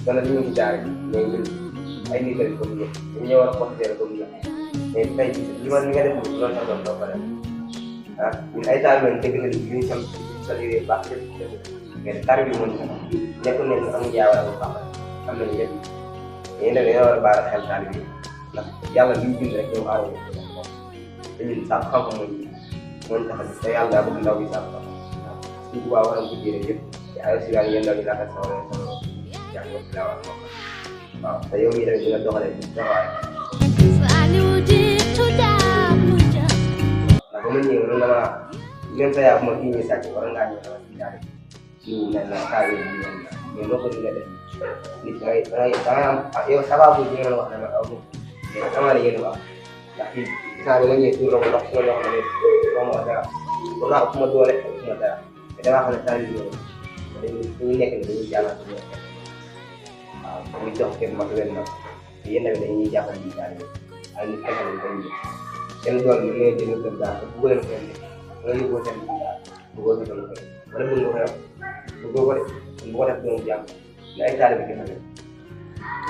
wala li ñu ci jaar mais ñun ay nit lañ comme ñëpp ñu ñëw war a considérer comme ñëpp mais tey li ma li nga def nii loolu sax doon doo ko def ah ñun ay taal lañ dégg na li ñu sa liggéey baax lépp mais tar bi mën na nekkul ne am jaawal ak baax am nañu lépp mais nag dañoo war a baal xel taal bi ndax yàlla li ñu bind rek ñoom aaroo te ñun sax xam-xam moo ñu tax a te yàlla daa bëgg ndaw yi sax suñ tubaab war a ko jëlee yëpp te ay si daal yéen ndaw yi laata sama jàng ci laa war a waaw te yow mii tamit di nga doxalee ci doxawaay ndax ba ma ñëwee mën nga ma même sa yaa bu ma kii ñuy sàcc war ngaa ñëw dama si daal ñu mel na saa yooyu ñu mel mais loo ko di nga def nit da ngay am yow sababu bi nga wax dama aw mais xamaa ne yéen a ndax fii saa bi nga ñëwee tuur la ko ndox su ma ñoo xam ne moom moo dara pour naa fu ma doole fu ma dara te damaa xam ne saa yu dañuy nekk ni dañuy jàllal suñu waaw muy jox kenn mag leen nag te yéen tamit dañuy jàppal di daal ay nit kese lañ koy seen doole bi ngay jënd kër daal te bëgg leen ko indi nga yóbboo seen daal bëggoo ko doon ko wala bëgg nga ko yor bëggoo ko de bu ko def doon jàmm ne ay taalibe bi kese lañ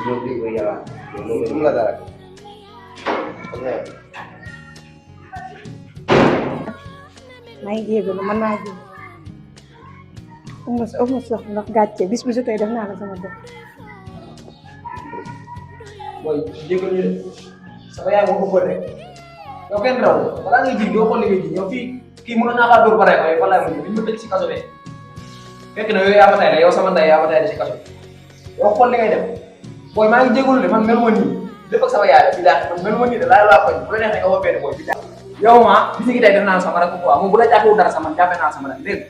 ñëw di ko yàlla loolu la dara maa ngi jégalu man maa jégalu ëmb sox ndax gàcce bis bu jotee def naa la sama bopp. mooy jégalu ñu sama yaay moo ko bëgg rek yow kenn raw balaa ngay ji doo xool li ngay ji yow fii kii mënoon naa kaa dóor ba rek waaye balaa nga ñu ma tëj si kaso be fekk na yow yaa ma tay la yow sama ndey yaa ma tay la si kaso yow xool li ngay def booy maa ngi jégalu de man mel woon nii lépp ak sama yaay la bi man mel woon nii de laa koñ bu la neexee nga woo benn booy bi yow ma bis ngi tey def naa sama rek quoi moom bu la jàppee dara sama jàppee naa sama rek dégg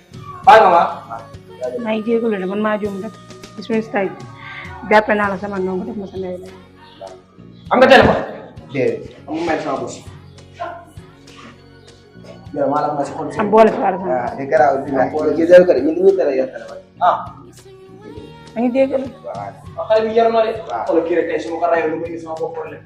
nga baal ma maa ngi jégalu de man maa juum rek bis bu tay jàppee naa la sama ndongo def ma sa ndey la. am nga téléphone. déedéet am nga may sama bos. yow maa la ma si xol. am boole si wàllu sama. ah di garaaw di la gisal ko de ñun dañuy tere yor téléphone ah. maa ngi jégalu. waaw xale bi yaru na de. waaw xoolal kii rek tey su ma ko rayoo lu ko indi sama bopp problème.